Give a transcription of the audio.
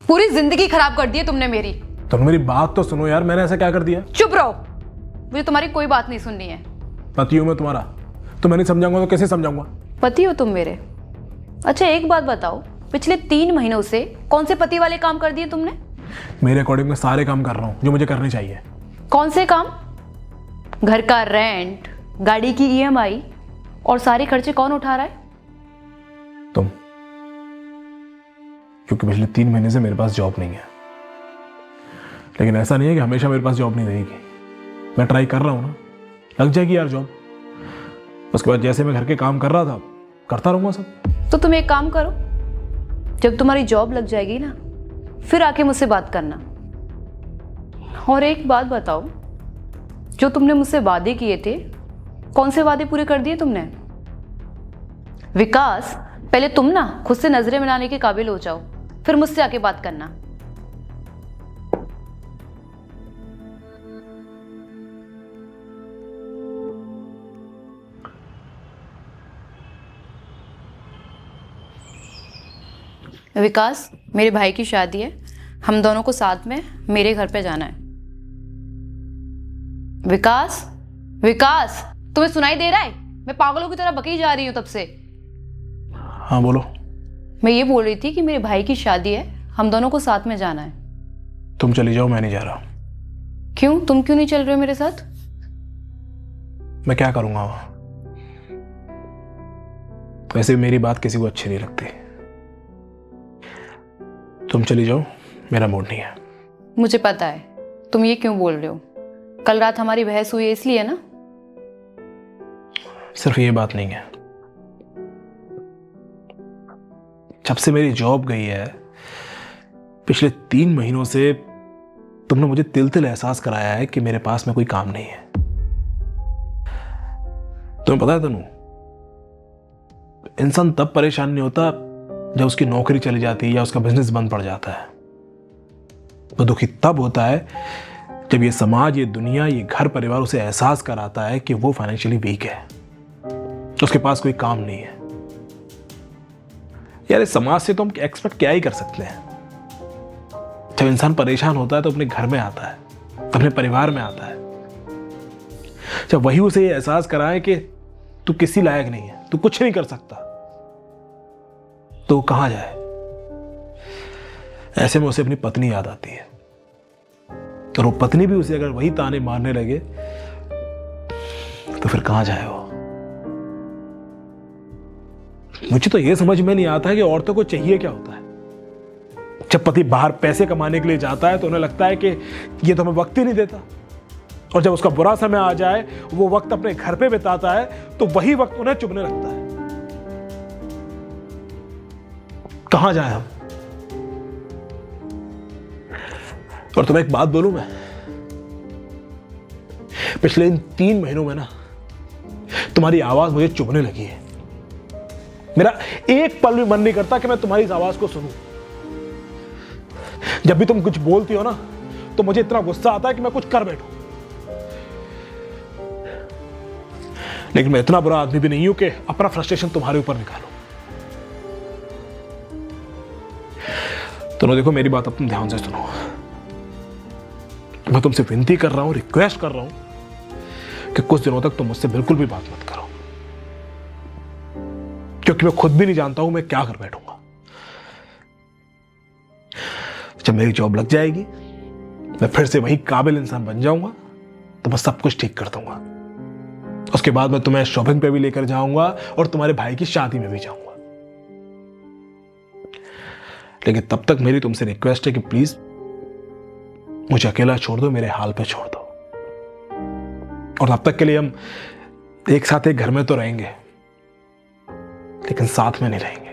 पूरी जिंदगी खराब कर दी है तुमने मेरी। तुम मेरी बात तो सुनो यार, मैंने ऐसा क्या कर दिया? चुप रहो, मुझे तुम्हारी कोई बात नहीं सुननी है। पति हूं मैं तुम्हारा, तो मैं नहीं समझाऊंगा तो कैसे समझाऊंगा? पति हो तुम मेरे? अच्छा एक बात बताओ, पिछले 3 महीनों से कौन से पति वाले काम कर दिए तुमने? मेरे अकॉर्डिंग मैं सारे काम कर रहा हूँ जो मुझे करने चाहिए। कौन से काम? घर का रेंट, गाड़ी की EMI और सारे खर्चे कौन उठा रहा है? तुम। क्योंकि पिछले 3 महीने से मेरे पास जॉब नहीं है। लेकिन ऐसा नहीं है कि हमेशा मेरे पास जॉब नहीं रहेगी। मैं ट्राई कर रहा हूं ना, लग जाएगी यार जॉब। उसके बाद जैसे मैं घर के काम कर रहा था करता रहूंगा सब। तो तुम एक काम करो, जब तुम्हारी जॉब लग जाएगी ना, फिर आके मुझसे बात करना। और एक बात बताओ, जो तुमने मुझसे वादे किए थे, कौन से वादे पूरे कर दिए तुमने? विकास, पहले तुम ना खुद से नजरें मिलाने के काबिल हो जाओ, फिर मुझसे आके बात करना। विकास, मेरे भाई की शादी है, हम दोनों को साथ में मेरे घर पे जाना है। विकास, विकास, तुम्हें सुनाई दे रहा है? मैं पागलों की तरह बकी जा रही हूं तब से। हाँ बोलो। मैं ये बोल रही थी कि मेरे भाई की शादी है, हम दोनों को साथ में जाना है। तुम चली जाओ, मैं नहीं जा रहा। क्यों? तुम क्यों नहीं चल रहे हो मेरे साथ? मैं क्या करूंगा वहां? वैसे भी मेरी बात किसी को अच्छी नहीं लगती। तुम चली जाओ, मेरा मूड नहीं है। मुझे पता है तुम ये क्यों बोल रहे हो। कल रात हमारी बहस हुई है इसलिए ना? सिर्फ ये बात नहीं है। जब से मेरी जॉब गई है, पिछले 3 महीनों से तुमने मुझे तिल तिल एहसास कराया है कि मेरे पास में कोई काम नहीं है। तुम्हें पता है तनु, इंसान तब परेशान नहीं होता जब उसकी नौकरी चली जाती है या उसका बिजनेस बंद पड़ जाता है। वो दुखी तब होता है जब ये समाज, ये दुनिया, ये घर परिवार उसे एहसास कराता है कि वो फाइनेंशियली वीक है, उसके पास कोई काम नहीं है। यार इस समाज से तो हम एक्सपेक्ट क्या ही कर सकते हैं। जब इंसान परेशान होता है तो अपने घर में आता है, अपने परिवार में आता है। जब वही उसे ये एहसास कराए कि तू किसी लायक नहीं है, तू कुछ नहीं कर सकता, तो कहां जाए? ऐसे में उसे अपनी पत्नी याद आती है, और वो पत्नी भी उसे अगर वही ताने मारने लगे तो फिर कहां जाए वो? मुझे तो यह समझ में नहीं आता है कि औरतों को चाहिए क्या होता है। जब पति बाहर पैसे कमाने के लिए जाता है तो उन्हें लगता है कि ये तो हमें वक्त ही नहीं देता, और जब उसका बुरा समय आ जाए, वो वक्त अपने घर पे बिताता है, तो वही वक्त उन्हें चुभने लगता है। कहां जाए हम? और तुम्हें एक बात बोलूं मैं, पिछले इन 3 महीनों में ना तुम्हारी आवाज मुझे चुभने लगी है। मेरा एक पल भी मन नहीं करता कि मैं तुम्हारी इस आवाज को सुनूं। जब भी तुम कुछ बोलती हो ना, तो मुझे इतना गुस्सा आता है कि मैं कुछ कर बैठूं। लेकिन मैं इतना बुरा आदमी भी नहीं हूं कि अपना फ्रस्ट्रेशन तुम्हारे ऊपर निकालूं। तो देखो, मेरी बात अपने ध्यान से सुनो। मैं तुमसे विनती कर रहा हूं, रिक्वेस्ट कर रहा हूं कि कुछ दिनों तक तुम मुझसे बिल्कुल भी बात मत करो, क्योंकि मैं खुद भी नहीं जानता हूं मैं क्या कर बैठूंगा। जब मेरी जॉब लग जाएगी, मैं फिर से वही काबिल इंसान बन जाऊंगा, तो मैं सब कुछ ठीक कर दूंगा। उसके बाद मैं तुम्हें शॉपिंग पे भी लेकर जाऊंगा और तुम्हारे भाई की शादी में भी जाऊंगा। लेकिन तब तक मेरी तुमसे रिक्वेस्ट है कि प्लीज मुझे अकेला छोड़ दो, मेरे हाल पे छोड़ दो। और तब तक के लिए हम एक साथ एक घर में तो रहेंगे, लेकिन साथ में नहीं रहेंगे।